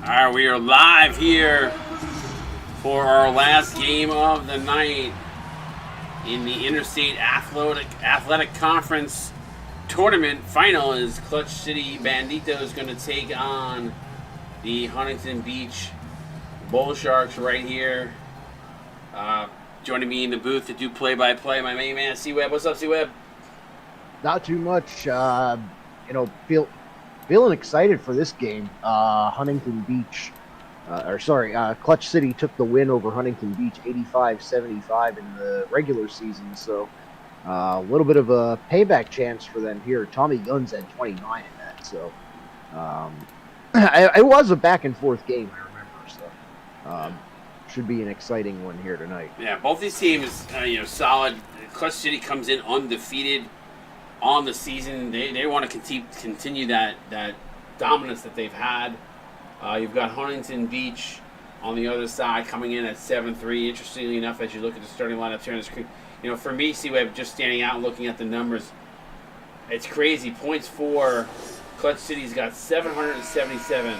Alright, we are live here for our last game of the night in the Interstate Athletic Conference tournament final. Is Clutch City Banditos going to take on the Huntington Beach Bull Sharks right here. Joining me in the booth to do play-by-play, my main man, Csba. What's up, Csba? Not too much. Feeling excited for this game. Huntington Beach, Clutch City took the win over Huntington Beach 85-75 in the regular season, so a little bit of a payback chance for them here. Tommy Guns had 29 in that, so it was a back-and-forth game, I remember, so should be an exciting one here tonight. Yeah, both these teams, solid. Clutch City comes in undefeated on the season. They want to continue that dominance that they've had. You've got Huntington Beach on the other side coming in at 7-3. Interestingly enough, as you look at the starting lineups here on the screen, for me, Csba, just standing out and looking at the numbers, it's crazy. Points for Clutch City's got 777.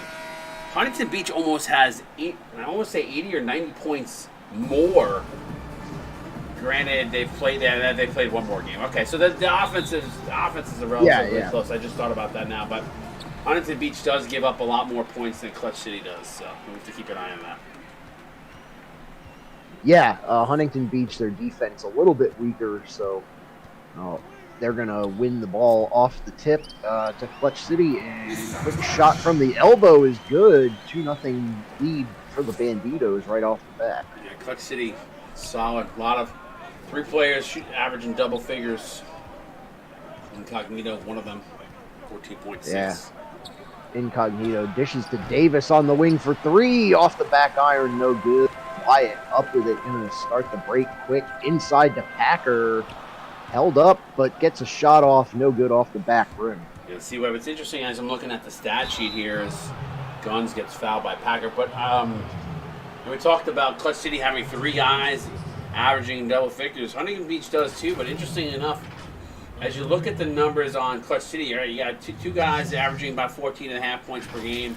Huntington Beach almost has 80 or 90 points more. Granted, they've played one more game. Okay, so the offense is relatively close. I just thought about that now, but Huntington Beach does give up a lot more points than Clutch City does, so we have to keep an eye on that. Yeah, Huntington Beach, their defense a little bit weaker, so they're gonna win the ball off the tip to Clutch City, and quick shot from the elbow is good. 2-0 lead for the Banditos right off the bat. Yeah, Clutch City, solid. A lot of 3 players averaging double figures. Incognito, one of them, 14.6. Yeah. Incognito dishes to Davis on the wing for 3. Off the back iron, no good. Wyatt up with it, going to start the break quick. Inside to Packer. Held up, but gets a shot off, no good off the back rim. Yeah, see, Webb, it's interesting as I'm looking at the stat sheet here as Guns gets fouled by Packer. But we talked about Clutch City having 3 guys averaging double figures. Huntington Beach does too, but interesting enough, as you look at the numbers on Clutch City, right, you got two guys averaging about 14.5 points per game.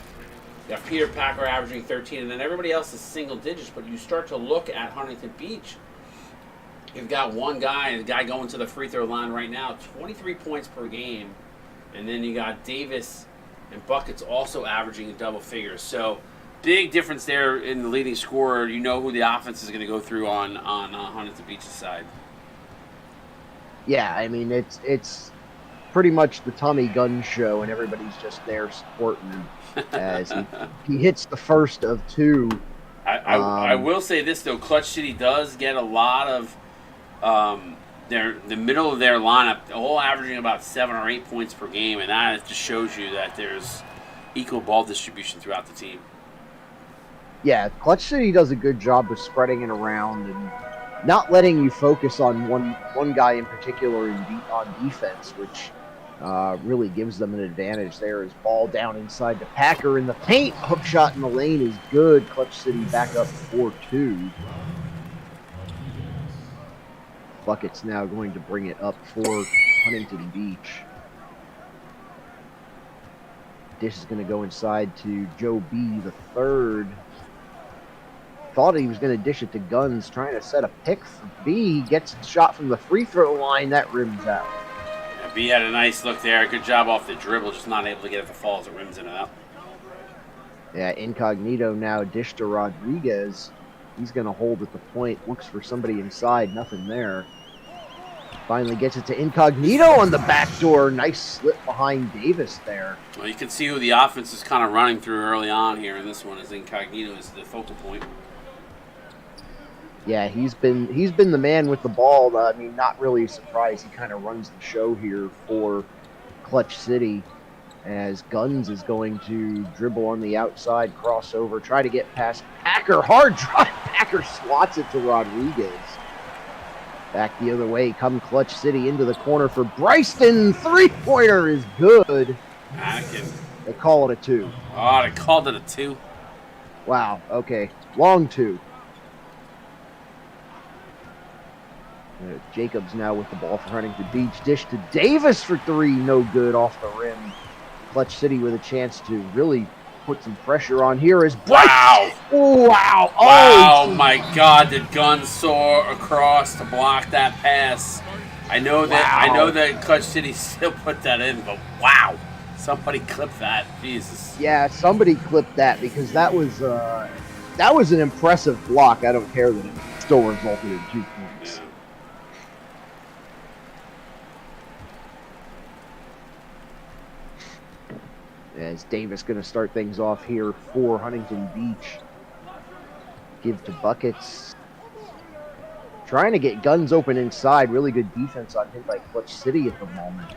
You got Peter Packer averaging 13, and then everybody else is single digits. But you start to look at Huntington Beach, you've got one guy, the guy going to the free throw line right now, 23 points per game. And then you got Davis and Buckets also averaging a double figures. So big difference there in the leading scorer. You know who the offense is going to go through on Huntington Beach's side. Yeah, I mean, it's pretty much the Tommy Gunn show, and everybody's just there supporting him as he hits the first of 2. I will say this, though. Clutch City does get a lot of the middle of their lineup, all averaging about 7 or 8 points per game, and that just shows you that there's equal ball distribution throughout the team. Yeah, Clutch City does a good job of spreading it around and not letting you focus on one guy in particular on defense, which really gives them an advantage there. As ball down inside to Packer in the paint, hook shot in the lane is good. Clutch City back up 4-2. Bucket's now going to bring it up for Huntington Beach. Dish is going to go inside to Joe B, the third. Thought he was going to dish it to Guns, trying to set a pick for B. He gets a shot from the free throw line. That rims out. Yeah, B had a nice look there. Good job off the dribble, just not able to get it to fall as it rims in and out. Yeah, Incognito now dish to Rodriguez. He's going to hold at the point. Looks for somebody inside. Nothing there. Finally gets it to Incognito on the back door. Nice slip behind Davis there. Well, you can see who the offense is kind of running through early on here in this one, as Incognito is the focal point. Yeah, he's been the man with the ball. I mean, not really a surprise. He kind of runs the show here for Clutch City, as Guns is going to dribble on the outside, crossover, try to get past Packer. Hard drive. Packer swats it to Rodriguez. Back the other way, come Clutch City into the corner for Bryston. 3-pointer is good. They call it a 2. Oh, they called it a 2. Wow, okay. Long 2. Jacobs now with the ball for Huntington Beach. Dish to Davis for 3. No good off the rim. Clutch City with a chance to really put some pressure on here is Wow. Wow. Wow, Oh, my God, did Guns soar across to block that pass? I know that Clutch City still put that in, but wow. Somebody clipped that. Jesus. yeah, somebody clipped that because that was an impressive block. I don't care that it still resulted in 2 points. Yeah. As Davis going to start things off here for Huntington Beach. Give to Buckets. Trying to get Guns open inside. Really good defense on him by Clutch City at the moment.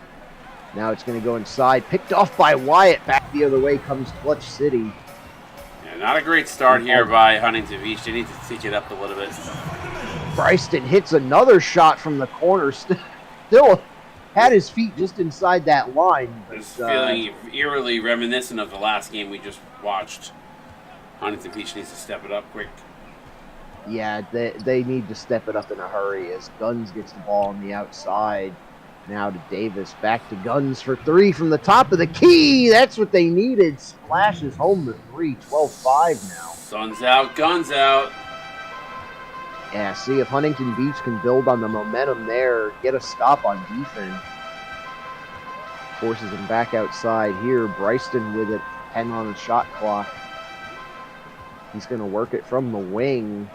Now it's going to go inside. Picked off by Wyatt. Back the other way comes Clutch City. Yeah, not a great start here by Huntington Beach. They need to take it up a little bit. Bryston hits another shot from the corner. Still had his feet just inside that line. But, it's feeling eerily reminiscent of the last game we just watched. Huntington Beach needs to step it up quick. Yeah, they need to step it up in a hurry as Guns gets the ball on the outside. Now to Davis. Back to Guns for 3 from the top of the key. That's what they needed. Splashes home the 3. 12-5 now. Sun's out, Guns out. Yeah, see if Huntington Beach can build on the momentum there. Get a stop on defense. Forces him back outside here. Bryston with it. 10 on the shot clock. He's going to work it from the wing.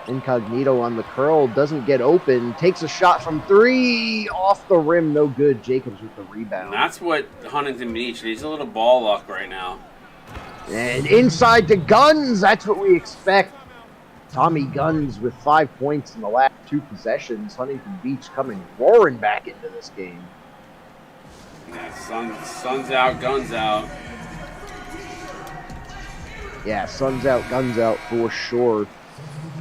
Incognito on the curl, doesn't get open, takes a shot from 3, off the rim, no good. Jacobs with the rebound. And that's what Huntington Beach needs, a little ball luck right now. And inside to Guns, that's what we expect. Tommy Guns with 5 points in the last 2 possessions. Huntington Beach coming roaring back into this game. Yeah, sun's out, Guns out. Yeah, sun's out, Guns out for sure.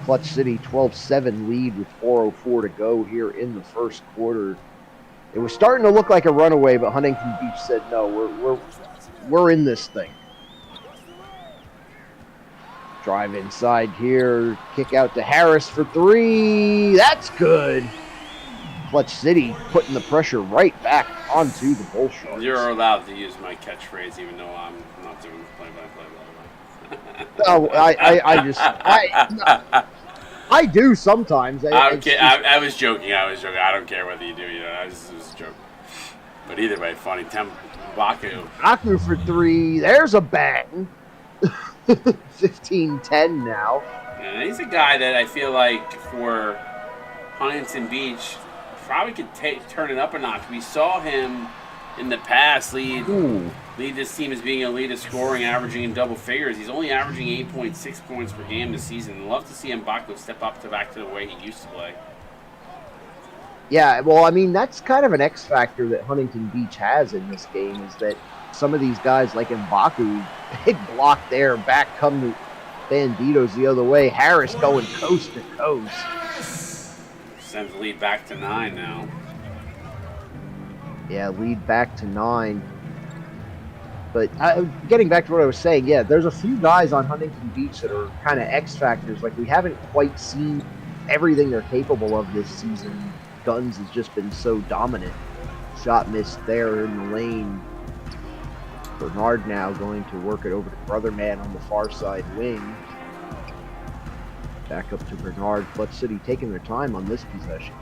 Clutch City 12-7 lead with 4:04 to go here in the first quarter. It was starting to look like a runaway, but Huntington Beach said, no, we're in this thing. Drive inside here, kick out to Harris for 3. That's good. Clutch City putting the pressure right back onto the Bull Sharks. You're allowed to use my catchphrase, even though I'm not doing the play-by-play. No, I do sometimes. I was joking. I don't care whether you do. It was a joke. But either way, funny. Baku for 3. There's a bang. 15-10 now. And he's a guy that I feel like for Huntington Beach probably could turn it up a notch. We saw him in the past lead this team as being a lead of scoring, averaging in double figures. He's only averaging 8.6 points per game this season. I'd love to see M'Baku step back to the way he used to play. Yeah, well, I mean, that's kind of an X factor that Huntington Beach has in this game is that some of these guys like M'Baku, big block there, back come the Banditos the other way. Harris going coast to coast. Sends the lead back to 9 now. Yeah, lead back to 9. But getting back to what I was saying, yeah, there's a few guys on Huntington Beach that are kind of X factors. Like, we haven't quite seen everything they're capable of this season. Guns has just been so dominant. Shot missed there in the lane. Bernard now going to work it over to Brotherman on the far side wing. Back up to Bernard. Clutch City taking their time on this possession.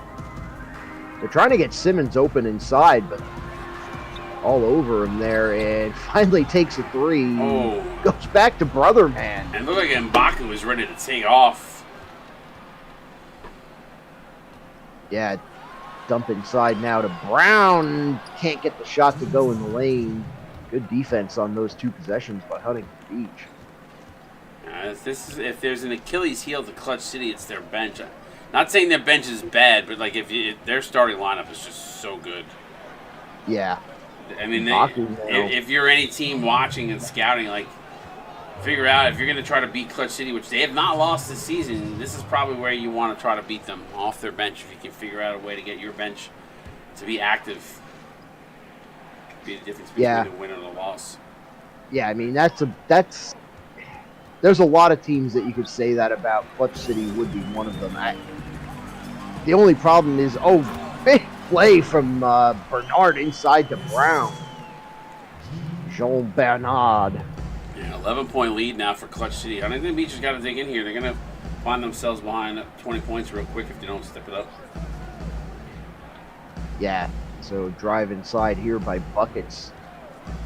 They're trying to get Simmons open inside, but all over him there, and finally takes a 3. Oh. Goes back to Brotherman. And looked like M'Baku was ready to take off. Yeah, dump inside now to Brown. Can't get the shot to go in the lane. Good defense on those 2 possessions by Huntington Beach. If there's an Achilles heel to Clutch City, it's their bench. Not saying their bench is bad, but like if their starting lineup is just so good. Yeah. I mean, if you're any team watching and scouting, like, figure out if you're going to try to beat Clutch City, which they have not lost this season, this is probably where you want to try to beat them off their bench. If you can figure out a way to get your bench to be active, be the difference between a win and a loss. Yeah, I mean, that's there's a lot of teams that you could say that about. Clutch City would be one of them. The only problem is, big play from Bernard inside to Brown. Jean Bernard. Yeah, 11-point lead now for Clutch City. Huntington Beach has got to dig in here. They're going to find themselves behind 20 points real quick if they don't step it up. Yeah, so drive inside here by Buckets.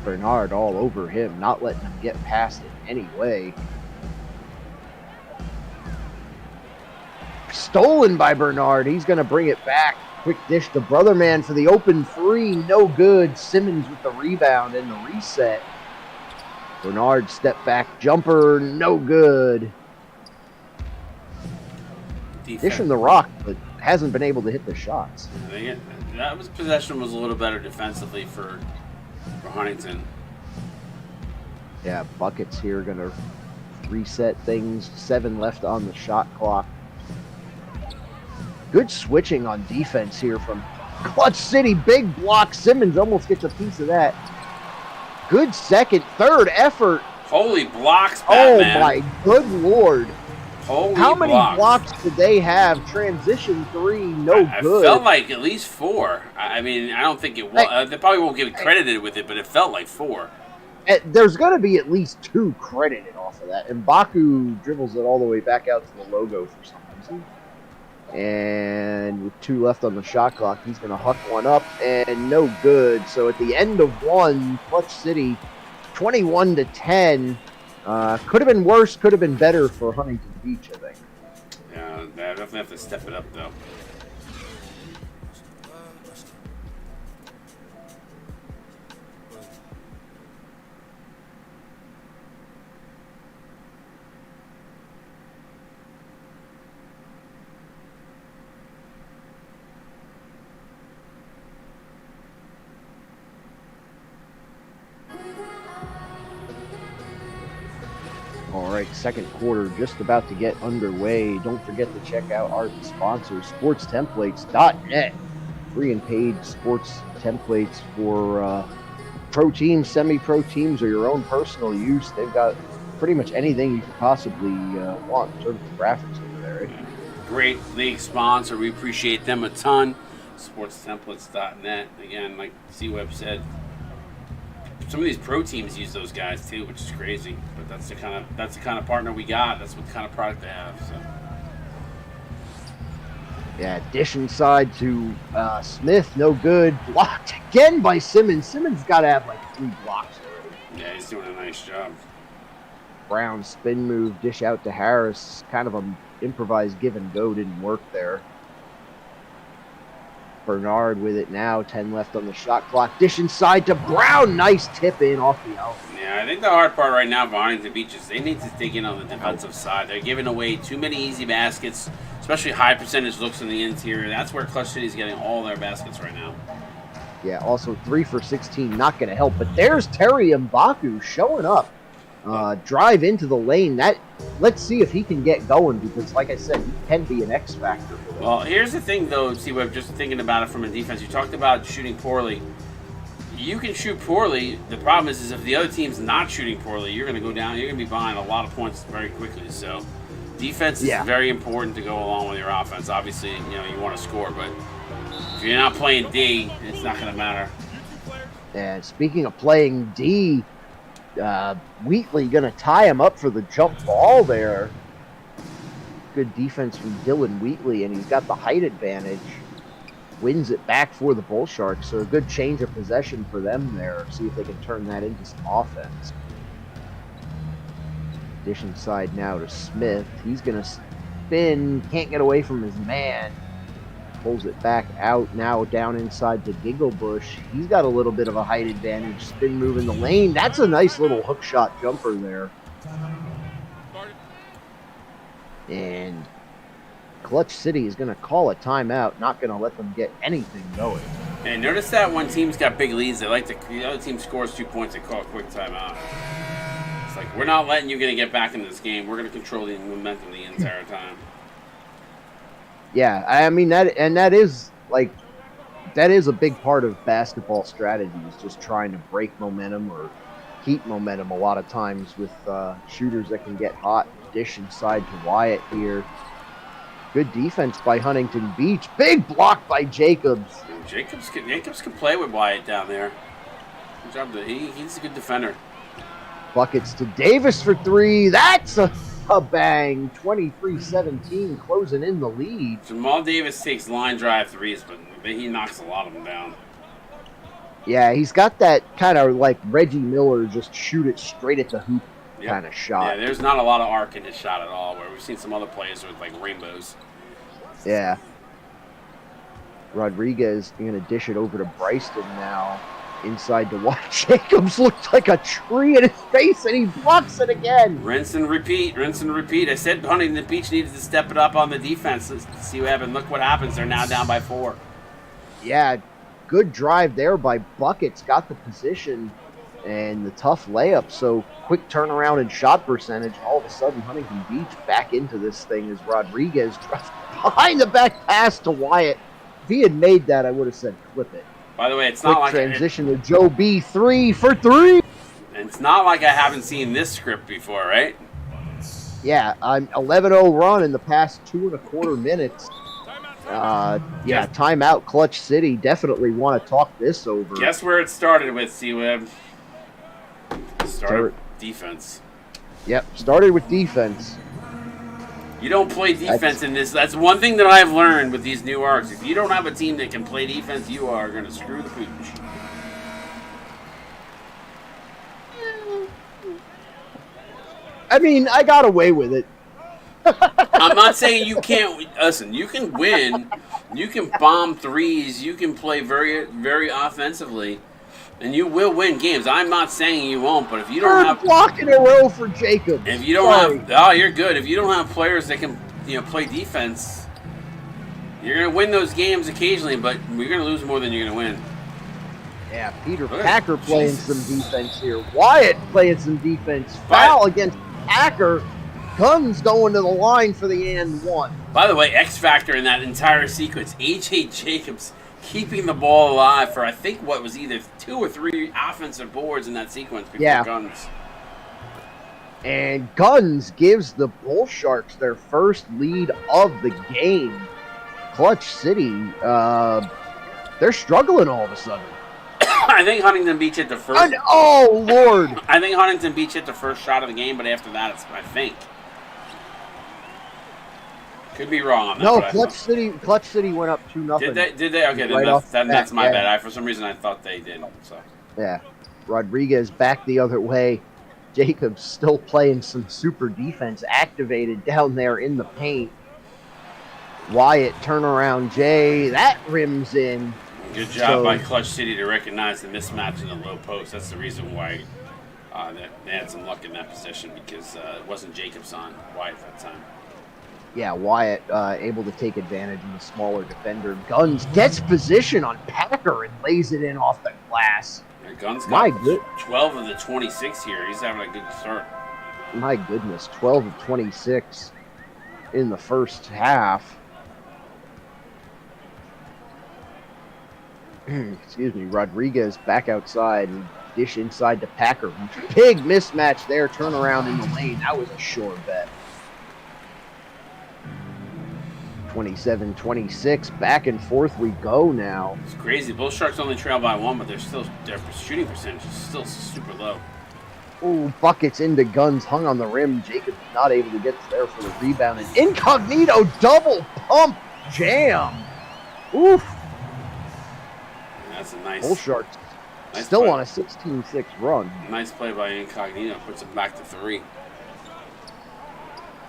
Bernard all over him, not letting him get past it anyway. Stolen by Bernard. He's going to bring it back. Quick dish to Brotherman for the open three. No good. Simmons with the rebound and the reset. Bernard step back jumper. No good. Dish from the rock, but hasn't been able to hit the shots. That possession was a little better defensively for Huntington. Yeah, Buckets here going to reset things. 7 left on the shot clock. Good switching on defense here from Clutch City. Big block. Simmons almost gets a piece of that. Good second, third effort. Holy blocks, Batman. Oh, my good Lord. Holy How many blocks did they have? Transition 3, no good. It felt like at least 4. I mean, I don't think it was. They probably won't get it credited with it, but it felt like 4. There's going to be at least 2 credited off of that. And Baku dribbles it all the way back out to the logo for some reason. And with 2 left on the shot clock, he's going to huck one up, and no good. So at the end of 1, Clutch City, 21-10. Could have been worse, could have been better for Huntington Beach, I think. Yeah, they definitely have to step it up, though. All right, second quarter just about to get underway. Don't forget to check out our sponsor, sportstemplates.net. Free and paid sports templates for pro teams, semi-pro teams, or your own personal use. They've got pretty much anything you could possibly want in terms of graphics over there. Right? Great league sponsor. We appreciate them a ton. Sportstemplates.net. Again, like C-Web said, some of these pro teams use those guys too, which is crazy. But that's the kind of partner we got. That's what kind of product they have. So. Yeah, dish inside to Smith, no good. Blocked again by Simmons. Simmons got to have like 3 blocks already. Yeah, he's doing a nice job. Brown spin move, dish out to Harris. Kind of an improvised give and go, didn't work there. Bernard with it now, 10 left on the shot clock. Dish inside to Brown, nice tip in off the out. Yeah, I think the hard part right now for Huntington Beach is they need to dig in on the defensive side. They're giving away too many easy baskets, especially high percentage looks in the interior. That's where Clutch City is getting all their baskets right now. Yeah, also 3 for 16, not going to help. But there's Terry Mbaku showing up. Drive into the lane. Let's see if he can get going, because like I said, he can be an X factor for them. Well, here's the thing though, C-Web, just thinking about it from a defense. You talked about shooting poorly. You can shoot poorly. The problem is if the other team's not shooting poorly, you're going to go down. You're going to be behind a lot of points very quickly. So defense is very important to go along with your offense. Obviously, you want to score, but if you're not playing D, it's not going to matter. And speaking of playing D, Wheatley going to tie him up for the jump ball there. Good defense from Dylan Wheatley, and he's got the height advantage. Wins it back for the Bull Sharks, so a good change of possession for them there. See if they can turn that into some offense. Dish inside now to Smith. He's going to spin, can't get away from his man. Pulls it back out, now down inside to Gigglebush. He's got a little bit of a height advantage. Spin move in the lane. That's a nice little hook shot jumper there. And Clutch City is going to call a timeout, not going to let them get anything going. And notice that when teams got big leads, the other team scores 2 points, they call a quick timeout. It's like, we're not letting you get back in this game. We're going to control the momentum the entire time. Yeah, I mean that is a big part of basketball strategy, is just trying to break momentum or keep momentum a lot of times with shooters that can get hot. Dish inside to Wyatt here. Good defense by Huntington Beach. Big block by Jacobs. Jacobs can play with Wyatt down there. Good job. He's a good defender. Buckets to Davis for three. That's a bang. 23-17, closing in the lead. Jamal Davis takes line drive threes, but he knocks a lot of them down. Yeah, he's got that kind of like Reggie Miller, just shoot it straight at the hoop kind of shot. Yeah, there's not a lot of arc in his shot at all, where we've seen some other players with like rainbows. Yeah. Rodriguez going to dish it over to Bryston now. Inside to Watt. Jacobs looked like a tree in his face, and he blocks it again. Rinse and repeat, rinse and repeat. I said Huntington Beach needed to step it up on the defense. Let's see what happened. Look what happens. They're now down by 4. Yeah, good drive there by Buckets. Got the position and the tough layup. So quick turnaround and shot percentage. All of a sudden, Huntington Beach back into this thing as Rodriguez drives behind the back pass to Wyatt. If he had made that, I would have said clip it. By the way, it's Quick not like transition to Joe B. 3 for 3. And it's not like I haven't seen this script before, right? Yeah, I'm 11-0 run in the past 2.25 minutes. Yeah, timeout. Clutch City definitely want to talk this over. Guess where it started with, C-Web? Started defense. Yep, started with defense. You don't play defense in this. That's one thing that I've learned with these new arcs. If you don't have a team that can play defense, you are going to screw the pooch. I mean, I got away with it. I'm not saying you can't. Listen, you can win. You can bomb threes. You can play very, very offensively. And you will win games. I'm not saying you won't, but if you don't have block in a row for Jacobs. If you don't have, you're good. If you don't have players that can, play defense, you're gonna win those games occasionally, but you're gonna lose more than you're gonna win. Yeah, Peter Packer playing some defense here. Wyatt playing some defense. Foul against Packer. Guns going to the line for the and one. By the way, X factor in that entire sequence, A.J. Jacobs keeping the ball alive for I think what was either 2 or 3 offensive boards in that sequence before Guns. And Guns gives the Bull Sharks their first lead of the game. Clutch City, they're struggling all of a sudden. I think Huntington Beach hit the first. Oh, Lord. I think Huntington Beach hit the first shot of the game, but after that, I think. Could be wrong on that. No, Clutch City went up 2-0. Did they? Okay, then that's my bad. For some reason, I thought they did. So. Yeah. Rodriguez back the other way. Jacobs still playing some super defense, activated down there in the paint. Wyatt turnaround Jay. That rims in. Good job by Clutch City to recognize the mismatch in the low post. That's the reason why they had some luck in that position, because it wasn't Jacobs on Wyatt at that time. Yeah, Wyatt able to take advantage of the smaller defender. Guns gets position on Packer and lays it in off the glass. Yeah, Guns got 12 of the 26 here. He's having a good start. My goodness, 12 of 26 in the first half. Excuse me, Rodriguez back outside and dish inside to Packer. Big mismatch there, turnaround in the lane. That was a sure bet. 27-26, back and forth we go now. It's crazy. Bull Sharks only trail by 1, but their shooting percentage is still super low. Ooh, buckets into Guns, hung on the rim. Jacobs not able to get there for the rebound. And Incognito double pump jam. Oof. That's a nice. Bull Sharks nice still play. On a 16-6 run. Nice play by Incognito. Puts it back to 3.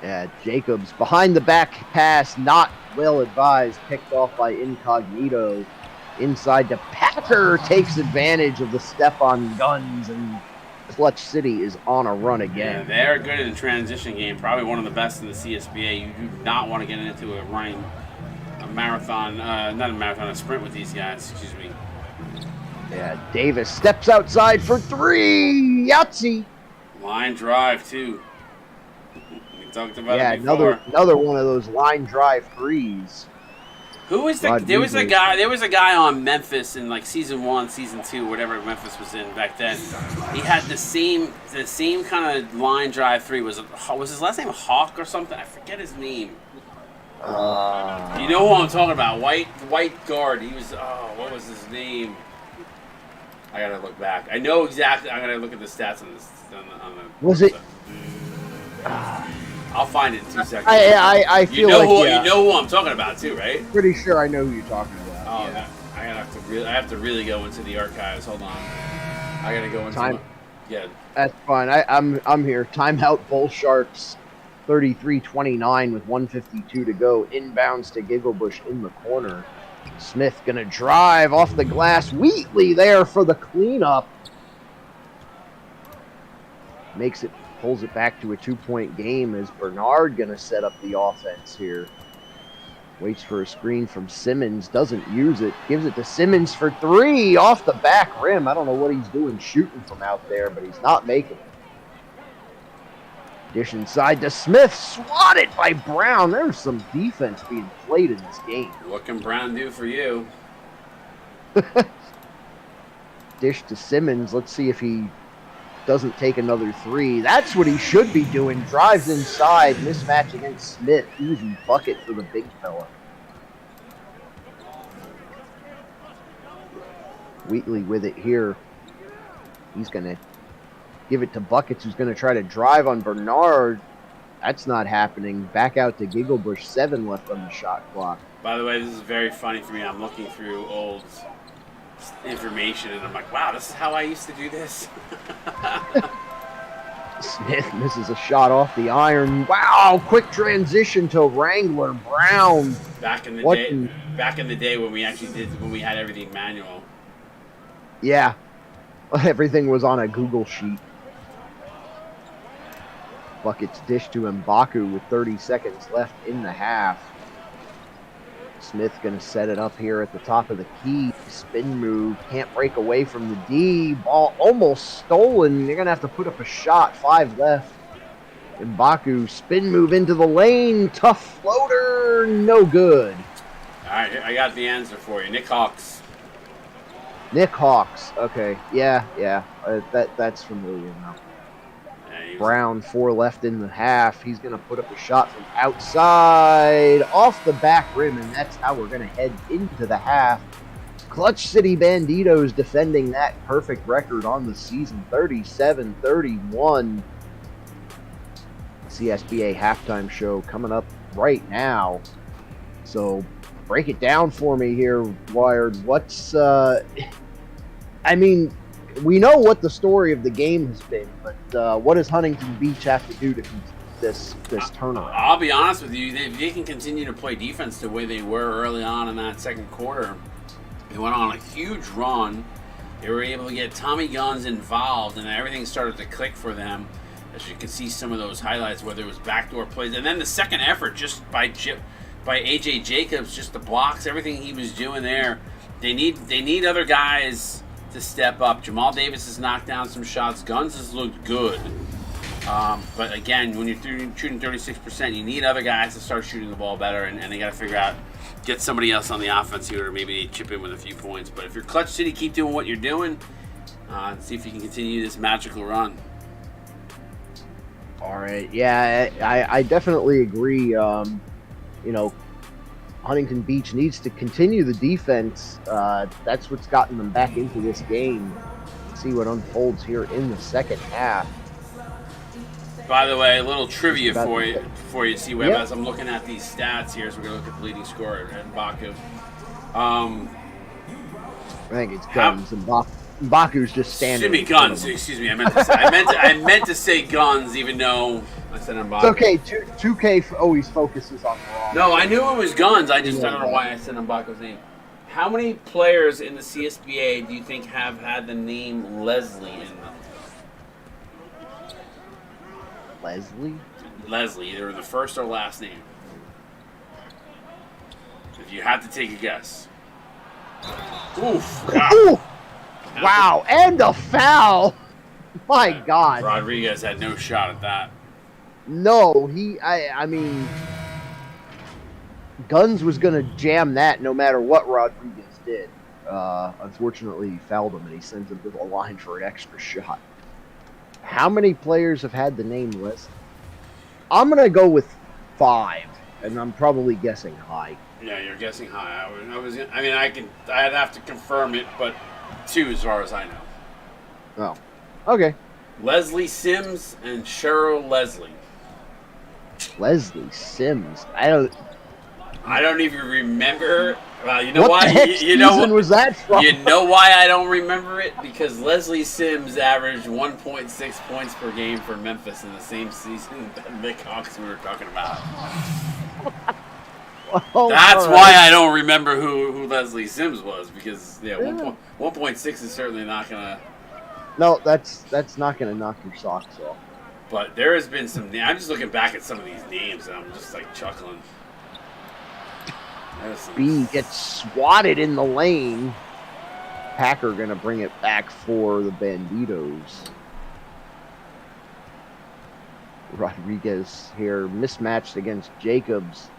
Yeah, Jacobs behind the back pass, not well advised, picked off by Incognito. Inside to Packer, takes advantage of the step on Guns, and Clutch City is on a run again. Yeah, they're good in the transition game, probably one of the best in the CSBA. You do not want to get into a sprint with these guys, excuse me. Yeah, Davis steps outside for 3, Yahtzee! Line drive, too. Talked about it before. another one of those line drive threes. There was a guy on Memphis in like season 1, season 2, whatever Memphis was in back then. He had the same kind of line drive 3. Was his last name Hawk or something? I forget his name. You know who I'm talking about? White guard. He was what was his name? I gotta look back. I know exactly. I gotta look at the stats on this. On the Was it? I'll find it in 2 seconds. I feel you know who I'm talking about too, right? Pretty sure I know who you're talking about. Oh, yeah. I have to really go into the archives. Hold on. I gotta go into. Yeah. That's fine. I'm here. Timeout. Bull Sharks. 33-29 with 1:52 to go. Inbounds to Gigglebush in the corner. Smith gonna drive off the glass. Wheatley there for the cleanup. Pulls it back to a 2-point game as Bernard gonna set up the offense here. Waits for a screen from Simmons, doesn't use it. Gives it to Simmons for 3 off the back rim. I don't know what he's doing shooting from out there, but he's not making it. Dish inside to Smith, swatted by Brown. There's some defense being played in this game. What can Brown do for you? Dish to Simmons. Let's see if he doesn't take another 3. That's what he should be doing. Drives inside, mismatch against Smith. Easy bucket for the big fella. Wheatley with it here. He's going to give it to Buckets, who's going to try to drive on Bernard. That's not happening. Back out to Gigglebush. 7 left on the shot clock. By the way, this is very funny for me. I'm looking through old information, and I'm like, wow, this is how I used to do this. Smith misses a shot off the iron. Wow, quick transition to Wrangler. Brown. Back in the day when we had everything manual. Yeah, everything was on a Google sheet. Buckets dish to M'Baku with 30 seconds left in the half. Smith going to set it up here at the top of the key. Spin move. Can't break away from the D. Ball almost stolen. They're going to have to put up a shot. 5 left. M'Baku spin move into the lane. Tough floater. No good. All right, I got the answer for you. Nick Hawks. Nick Hawks. Okay. Yeah. That's familiar now. Brown, 4 left in the half. He's going to put up a shot from outside, off the back rim, and that's how we're going to head into the half. Clutch City Banditos defending that perfect record on the season, 37-31. CSBA halftime show coming up right now. So break it down for me here, Wired. We know what the story of the game has been, but what does Huntington Beach have to do to complete this turnaround? I'll be honest with you, if they can continue to play defense the way they were early on in that second quarter, they went on a huge run. They were able to get Tommy Guns involved, and everything started to click for them. As you can see some of those highlights, whether it was backdoor plays, and then the second effort just by AJ Jacobs, just the blocks, everything he was doing there. They need other guys to step up. Jamal Davis has knocked down some shots. Guns has looked good. But again, when you're shooting 36%, you need other guys to start shooting the ball better, and they got to figure out, get somebody else on the offense here, or maybe chip in with a few points. But if you're Clutch City, keep doing what you're doing, and see if you can continue this magical run. All right. Yeah, I definitely agree. Huntington Beach needs to continue the defense. That's what's gotten them back into this game. Let's see what unfolds here in the second half. By the way, a little trivia for you, C-Web, yep. As I'm looking at these stats here, so we're going to look at the leading scorer at M'Baku. I think it's Guns. M'Baku's just standing. Excuse me. I meant to say Guns, even though I said M'Baku. It's okay. 2K always focuses on the wrong. No, I knew it was Guns. I don't know why I said M'Baku's name. How many players in the CSBA do you think have had the name Leslie in them? Leslie, either the first or last name. If you had to take a guess. Oof. Wow. Wow, and a foul. My God. Rodriguez had no shot at that. No, I mean, Guns was going to jam that no matter what Rodriguez did. Unfortunately, he fouled him, and he sends him to the line for an extra shot. How many players have had the name Leslie? I'm going to go with 5, and I'm probably guessing high. Yeah, you're guessing high. I'd have to confirm it, but 2 as far as I know. Oh, okay. Leslie Sims and Cheryl Leslie. Leslie Sims. I don't even remember. Well, you know what why? The heck You know season was that from? You know why I don't remember it? Because Leslie Sims averaged 1.6 points per game for Memphis in the same season that Nick Hawks we were talking about. Oh, That's right. why I don't remember who Leslie Sims was. Because 1.6 is certainly not gonna. No, that's not gonna knock your socks off. But there has been some. I'm just looking back at some of these names and I'm just like chuckling. B gets swatted in the lane. Packer gonna bring it back for the Banditos. Rodriguez here mismatched against Jacobs.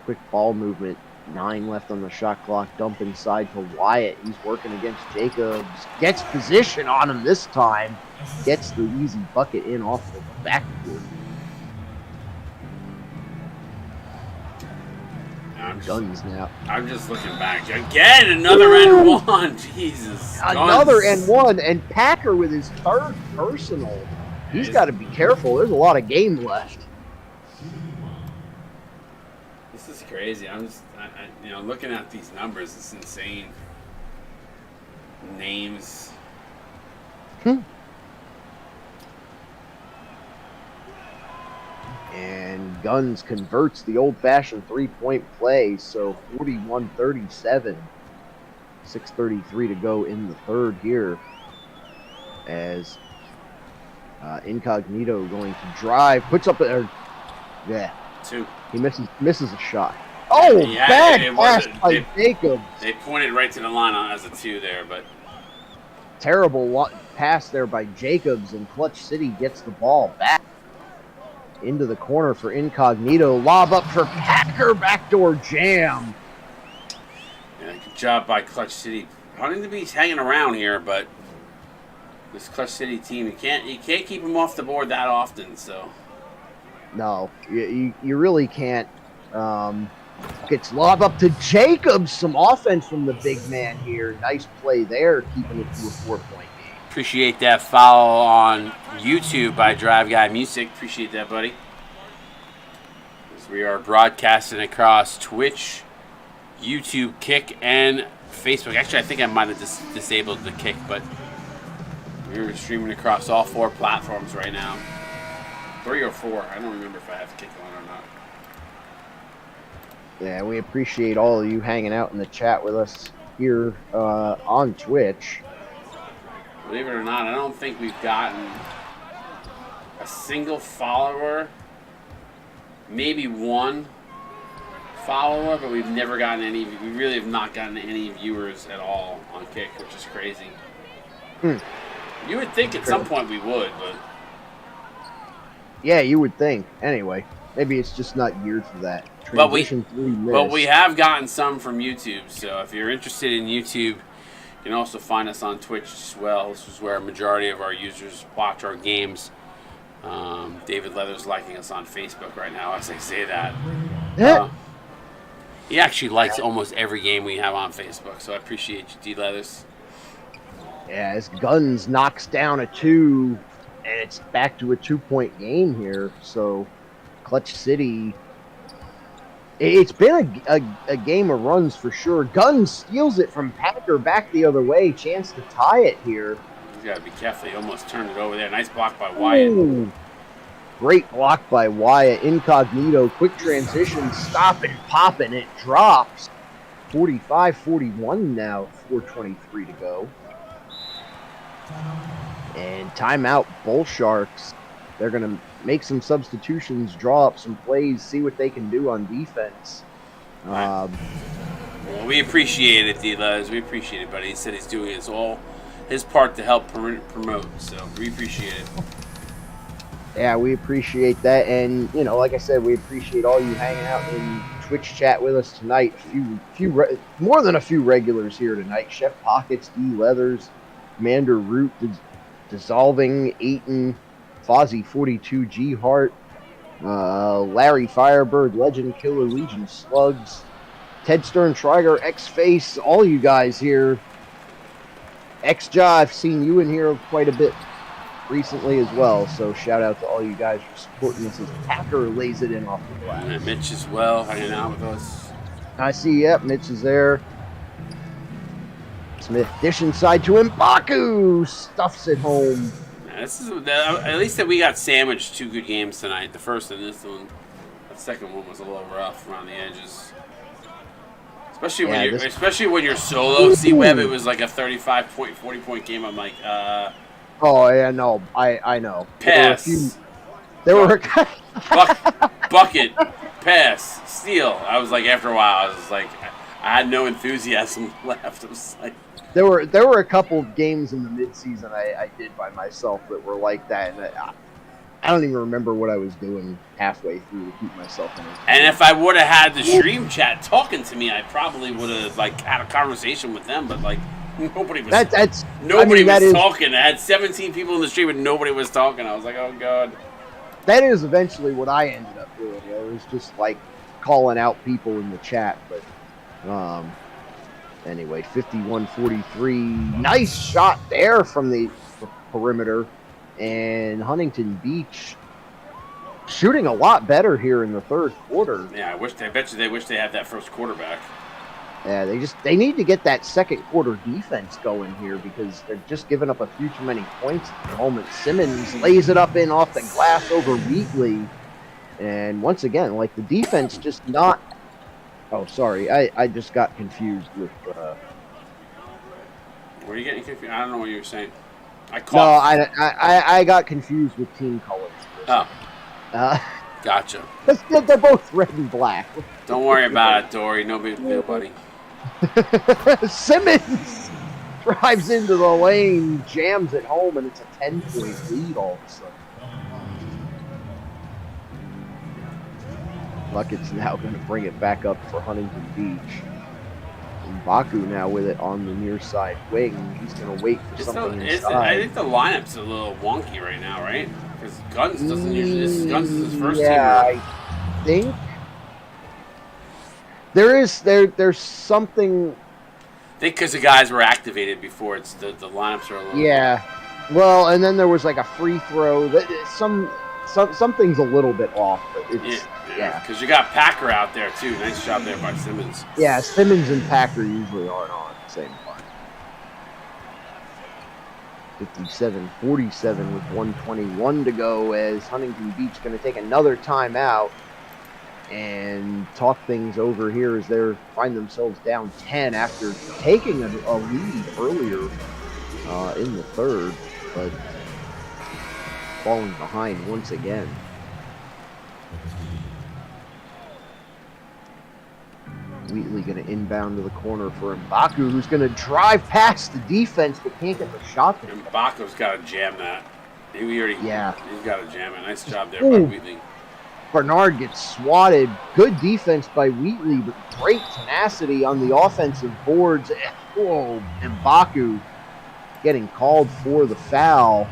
Quick ball movement. 9 left on the shot clock. Dump inside to Wyatt. He's working against Jacobs. Gets position on him this time. Gets the easy bucket in off the backboard. Guns now. I'm just looking back. Again, another N1. Jesus. Another N1. And Packer with his third personal. He's got to be careful. There's a lot of game left. This is crazy. I'm just, looking at these numbers. It's insane. Names. And Guns converts the old-fashioned three-point play, so 41-37. 6:33 to go in the third here. As Incognito going to drive, puts up a... Two. He misses a shot. Oh, bad pass by Jacobs. They pointed right to the line as a 2 there, but... Terrible pass there by Jacobs, and Clutch City gets the ball back. Into the corner for Incognito. Lob up for Packer. Backdoor jam. Yeah, good job by Clutch City. Huntington Beach hanging around here, but this Clutch City team, you can't keep them off the board that often. So no, you really can't. Gets lob up to Jacobs. Some offense from the big man here. Nice play there, keeping it to a 4-point game. Appreciate that follow on YouTube by Drive Guy Music. Appreciate that, buddy. As we are broadcasting across Twitch, YouTube, Kick, and Facebook. Actually, I think I might have disabled the Kick, but we're streaming across all 4 platforms right now. 3 or 4. I don't remember if I have Kick on or not. Yeah, we appreciate all of you hanging out in the chat with us here on Twitch. Believe it or not, I don't think we've gotten a single follower, maybe 1 follower, but we've never gotten any. We really have not gotten any viewers at all on Kick, which is crazy. You would think at some point we would, but yeah, you would think. Anyway, maybe it's just not geared for that. But we have gotten some from YouTube. So if you're interested in YouTube, you can also find us on Twitch as well. This is where a majority of our users watch our games. David Leather's liking us on Facebook right now as I say that. He actually likes almost every game we have on Facebook, so I appreciate you, D. Leathers. Yeah, as Guns knocks down a 2, and it's back to a 2-point game here. So Clutch City... It's been a game of runs for sure. Guns steals it from Packer back the other way. Chance to tie it here. He's got to be careful. He almost turned it over there. Nice block by Wyatt. Ooh. Great block by Wyatt. Incognito. Quick transition. Stopping, popping. It drops. 45-41 now. 4:23 to go. And timeout. Bull Sharks. They're going to make some substitutions, draw up some plays, see what they can do on defense. Well, we appreciate it, D-Lez. We appreciate it, buddy. He said he's doing his part to help promote, so we appreciate it. Yeah, we appreciate that, and like I said, we appreciate all you hanging out in Twitch chat with us tonight. More than a few regulars here tonight. Chef Pockets, D Leathers, Commander Root, Dissolving, Aiton, Fozzie 42, G Hart, Larry Firebird, Legend Killer, Legion Slugs, Ted Stern, Triger, X Face, all you guys here Csba, I've seen you in here quite a bit recently as well, so shout out to all you guys for supporting us as Packer lays it in off the glass. And Mitch as well, hanging out with us. I see, yep, Mitch is there. Smith dish inside to M'Baku, stuffs it home. Yeah, this is at least that we got sandwiched 2 good games tonight. The first and this one. The second one was a little rough around the edges. Especially when you're solo, C-Web, it was like a 35-point, 40-point game. I'm like, Oh yeah, no, I know. Pass. Bucket, pass, steal. I was like, after a while, I was like, I had no enthusiasm left. I was like, there were a couple of games in the midseason I did by myself that were like that, and I don't even remember what I was doing halfway through to keep myself in it. And if I would have had the stream chat talking to me, I probably would have like had a conversation with them. But like nobody was. Nobody was talking. I had 17 people in the stream and nobody was talking. I was like, oh god. That is eventually what I ended up doing. It was just like calling out people in the chat. But anyway, 51-43. Nice shot there from the perimeter. And Huntington Beach shooting a lot better here in the third quarter. Yeah, I bet you they wish they had that first quarterback. Yeah, they need to get that second quarter defense going here because they're just giving up a few too many points at the moment. Simmons lays it up in off the glass over Wheatley. And once again, like the defense just not... Oh, sorry. I just got confused with... Were you getting confused? I don't know what you were saying. I got confused with team colors. Oh. Gotcha. They're both red and black. Don't worry about it, Dory. No big deal, buddy. Simmons drives into the lane, jams it home, and it's a 10-point lead all of a sudden. Luckett's now going to bring it back up for Huntington Beach. M'Baku now with it on the near side wing. He's going to wait for something inside. I think the lineup's a little wonky right now, right? Because Guns doesn't usually. Guns is his first team. Yeah, I think there's something. I think because the guys were activated before, it's the lineups are a little. Yeah, well, and then there was like a free throw. Something's a little bit off, but it's. Yeah, because you got Packer out there, too. Nice job there by Simmons. Yeah, Simmons and Packer usually aren't on at the same time. 57-47 with 1:21 to go as Huntington Beach going to take another timeout and talk things over here as they find themselves down 10 after taking a lead earlier in the third, but falling behind once again. Wheatley going to inbound to the corner for M'Baku, who's going to drive past the defense but can't get the shot. M'Baku's got to jam that. He's got to jam it. Nice job there by Wheatley. Bernard gets swatted. Good defense by Wheatley, but great tenacity on the offensive boards. Whoa, M'Baku getting called for the foul.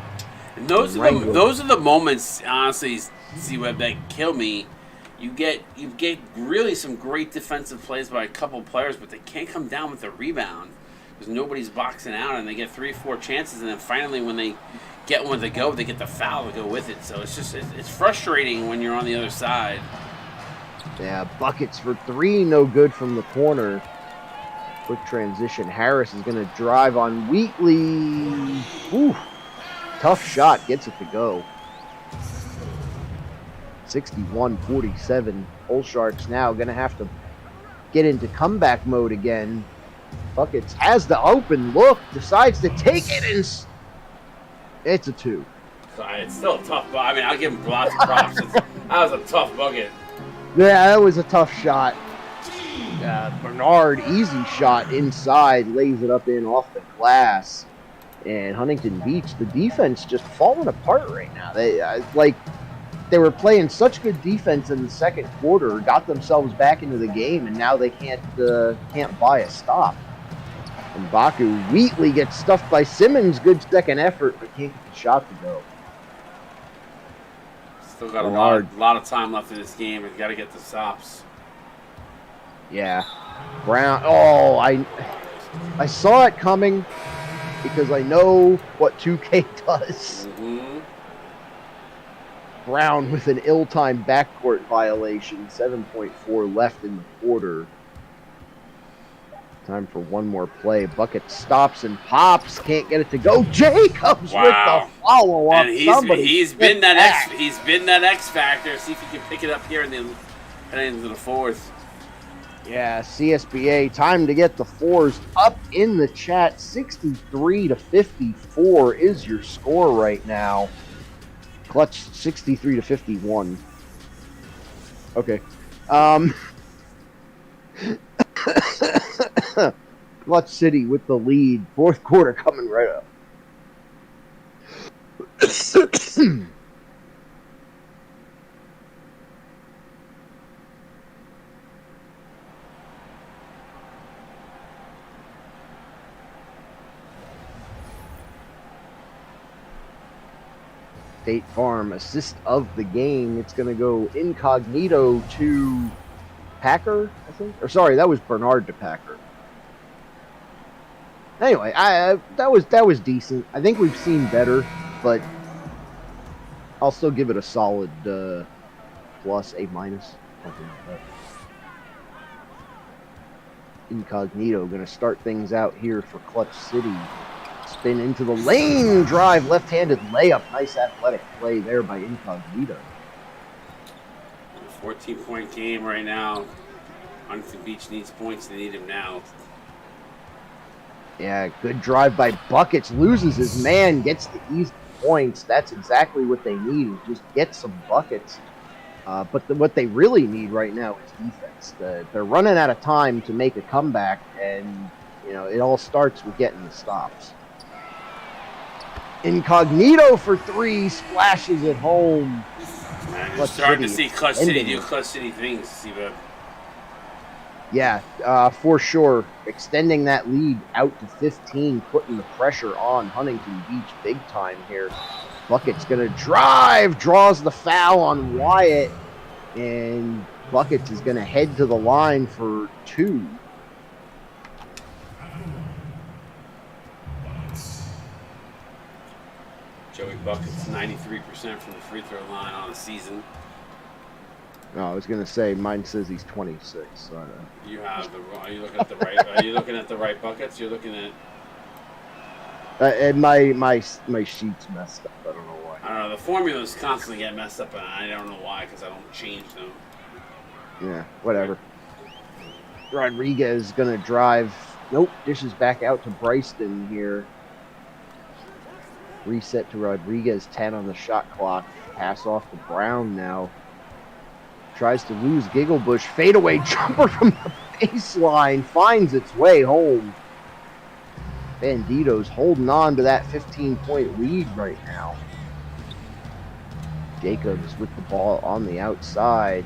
And those are the moments, honestly, C-Web, that kill me. You get really some great defensive plays by a couple of players, but they can't come down with the rebound because nobody's boxing out, and they get 3 or 4 chances, and then finally when they get one to go, they get the foul to go with it. So it's frustrating when you're on the other side. Yeah, buckets for 3, no good from the corner. Quick transition. Harris is going to drive on Wheatley. Ooh, tough shot, gets it to go. 61-47. Bull Sharks now going to have to get into comeback mode again. Buckets has the open look, decides to take it, and it's a 2. It's still a tough. I mean, I'll give him lots of props. That was a tough bucket. Yeah, that was a tough shot. Bernard, easy shot inside, lays it up in off the glass. And Huntington Beach, the defense just falling apart right now. They were playing such good defense in the second quarter, got themselves back into the game, and now they can't buy a stop. And Wheatley gets stuffed by Simmons. Good second effort, but can't get the shot to go. Still got a lot of time left in this game. We've got to get the stops. Yeah. Brown. Oh, I saw it coming. because I know what 2K does. Mm-hmm. Brown with an ill-timed backcourt violation. 7.4 left in the quarter. Time for one more play. Bucket stops and pops. Can't get it to go. Jacobs with the follow-up. And he's been that X factor. See if he can pick it up here in the end of the fourth. Yeah, CSBA, time to get the fours up in the chat. 63-54 is your score right now. Clutch 63-51. Okay. Clutch City with the lead. Fourth quarter coming right up. State Farm assist of the game. It's going to go incognito to Packer, I think. Or sorry, that was Bernard to Packer. Anyway, that was decent. I think we've seen better, but I'll still give it a solid plus, A minus. Something like that. Incognito going to start things out here for Clutch City. Spin into the lane, drive, left-handed layup. Nice athletic play there by Incognito. 14-point game right now. Huntington Beach needs points. They need him now. Yeah, good drive by Buckets. Loses his man, gets the easy points. That's exactly what they need, is just get some buckets. But what they really need right now is defense. They're running out of time to make a comeback, and it all starts with getting the stops. Incognito for three, splashes it home. Man, you're starting to see Clutch City do Clutch City things, Csba. Yeah, for sure. Extending that lead out to 15, putting the pressure on Huntington Beach big time here. Bucket's going to drive, draws the foul on Wyatt, and Buckets is going to head to the line for two. Joey Buckets, 93% from the free throw line on the season. No, I was going to say, mine says he's 26. So you have are you looking at the right? Are you looking at the right buckets? You're looking at. And my sheet's messed up. I don't know why. I don't know. The formulas constantly get messed up, and I don't know why, because I don't change them. Yeah, whatever. Rodriguez going to drive. Nope, dishes back out to Bryston here. Reset to Rodriguez, 10 on the shot clock. Pass off to Brown now. Tries to lose Gigglebush. Fadeaway jumper from the baseline. Finds its way home. Bandito's holding on to that 15-point lead right now. Jacobs with the ball on the outside.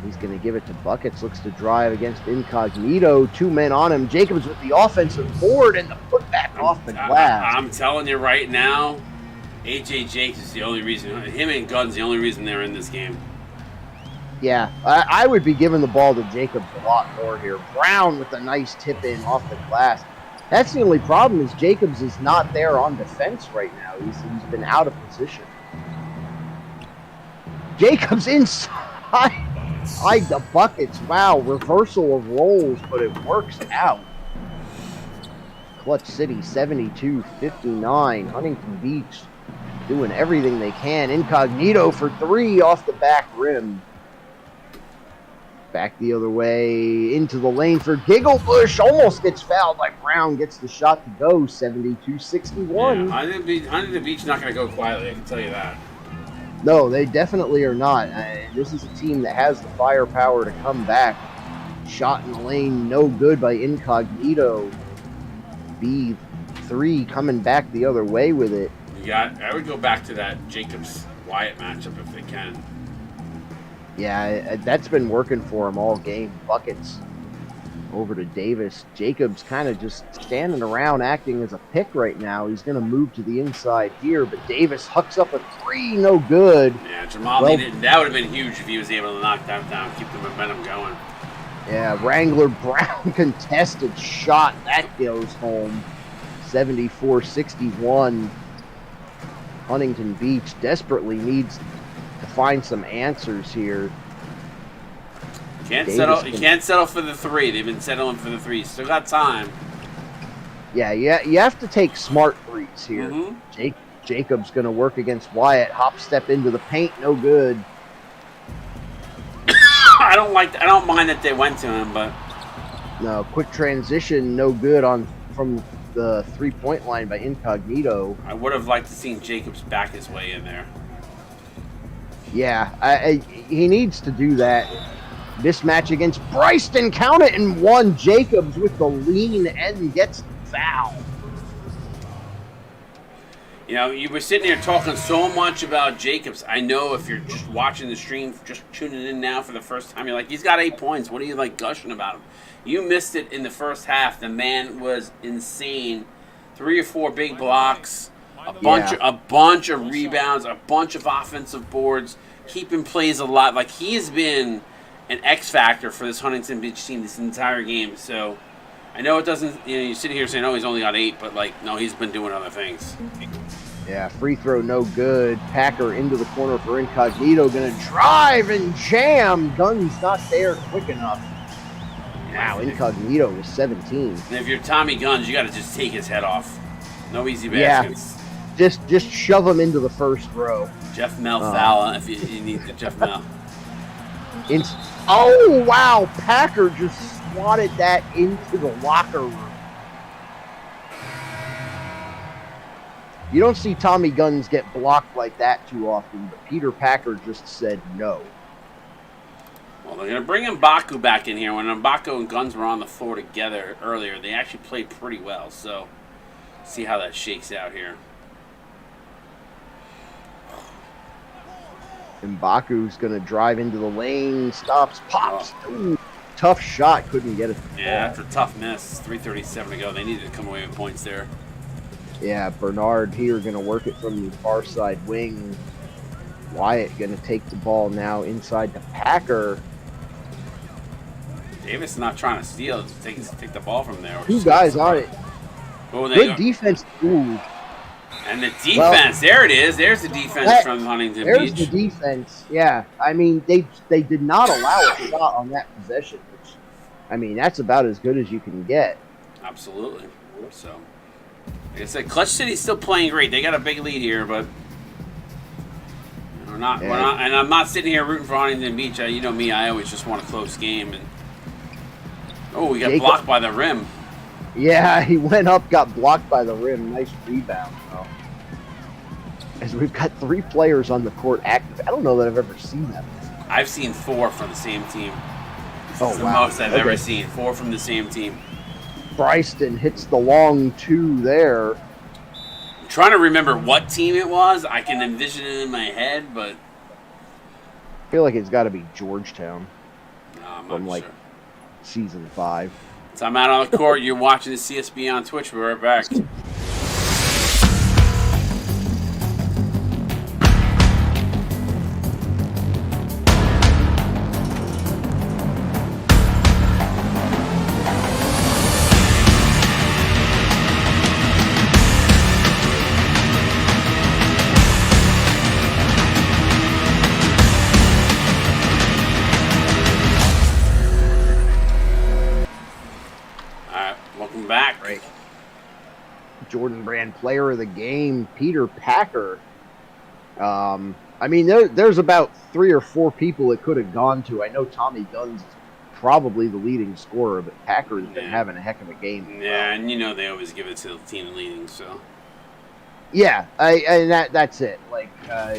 He's going to give it to Buckets. Looks to drive against Incognito. Two men on him. Jacobs with the offensive board and the putback off the glass. I'm telling you right now, A.J. Jakes is the only reason. Him and Gunn's the only reason they're in this game. Yeah, I would be giving the ball to Jacobs a lot more here. Brown with a nice tip in off the glass. That's the only problem, is Jacobs is not there on defense right now. He's been out of position. Jacobs inside. Hide the Buckets. Wow, reversal of roles, but it works out. Clutch City 72-59. Huntington Beach doing everything they can. Incognito for three off the back rim. Back the other way into the lane for Gigglebush. Almost gets fouled by Brown. Gets the shot to go. 72-61. Yeah, Huntington Beach not going to go quietly, I can tell you that. No, they definitely are not. This is a team that has the firepower to come back. Shot in the lane, no good by Incognito. B3 coming back the other way with it. I would go back to that Jacobs-Wyatt matchup if they can. Yeah, that's been working for him all game. Buckets over to Davis. Jacobs kind of just standing around acting as a pick right now. He's going to move to the inside here, but Davis hucks up a three, no good. Yeah, Jamal needed, that would have been huge if he was able to knock that down, keep the momentum going. Yeah, Wrangler Brown contested shot. That goes home. 74-61. Huntington Beach desperately needs to find some answers here. You can't settle for the three. They've been settling for the three. Still got time. Yeah, you have to take smart threes here. Mm-hmm. Jacob's going to work against Wyatt. Hop step into the paint, no good. I don't mind that they went to him, but no, quick transition, no good from the 3-point line by Incognito. I would have liked to seen Jacobs back his way in there. Yeah, he needs to do that. Mismatch against Bryston, count it and one. Jacobs with the lean and gets the foul. You know, you were sitting here talking so much about Jacobs. I know if you're just watching the stream, just tuning in now for the first time, you're like, he's got 8 points. What are you, like, gushing about him? You missed it in the first half. The man was insane. 3 or 4 big blocks, a bunch of rebounds, a bunch of offensive boards, keeping plays alive. Like, he has been an X factor for this Huntington Beach team this entire game. So I know it doesn't, you sit here saying, oh, he's only got 8, but, like, no, he's been doing other things. Yeah, free throw no good. Packer into the corner for Incognito. Going to drive and jam. Gunn's not there quick enough. Wow, Incognito was 17. And if you're Tommy Guns, you got to just take his head off. No easy baskets. Yeah, just shove him into the first row. Jeff Mel foul if you need the Jeff Mel. Oh, wow. Packer just swatted that into the locker room. You don't see Tommy Guns get blocked like that too often, but Peter Packer just said no. Well, they're going to bring M'Baku back in here. When M'Baku and Guns were on the floor together earlier, they actually played pretty well. So, see how that shakes out here. M'Baku's going to drive into the lane, stops, pops. Ooh, tough shot, couldn't get it. Yeah, that's a tough miss. 3:37 to go. They needed to come away with points there. Yeah, Bernard here going to work it from the far side wing. Wyatt going to take the ball now inside the Packer. Davis not trying to steal, just take the ball from there. 2 guys on it. Oh, good defense. Ooh. And the defense, there it is. There's the defense from Huntington Beach. There's the defense. Yeah, I mean they did not allow a shot on that possession, which, I mean, that's about as good as you can get. Absolutely. So, like I said, Clutch City's still playing great. They got a big lead here, but we're not. And I'm not sitting here rooting for Huntington Beach. You know me, I always just want a close game. And we got blocked by the rim. Yeah, he went up, got blocked by the rim. Nice rebound, though. As we've got 3 players on the court active. I don't know that I've ever seen that before. I've seen 4 from the same team. It's the most I've ever seen. 4 from the same team. Bryston hits the long 2 there. I'm trying to remember what team it was. I can envision it in my head, but I feel like it's got to be Georgetown. No, I'm from not like sure. Season 5. So I'm out on the court. You're watching the CSB on Twitch. We're right back. Jordan Brand player of the game, Peter Packer. I mean, there's about 3 or 4 people it could have gone to. I know Tommy Guns is probably the leading scorer, but Packer's been having a heck of a game. Yeah, and you know they always give it to the team leading, so. Yeah, and that's it. Like,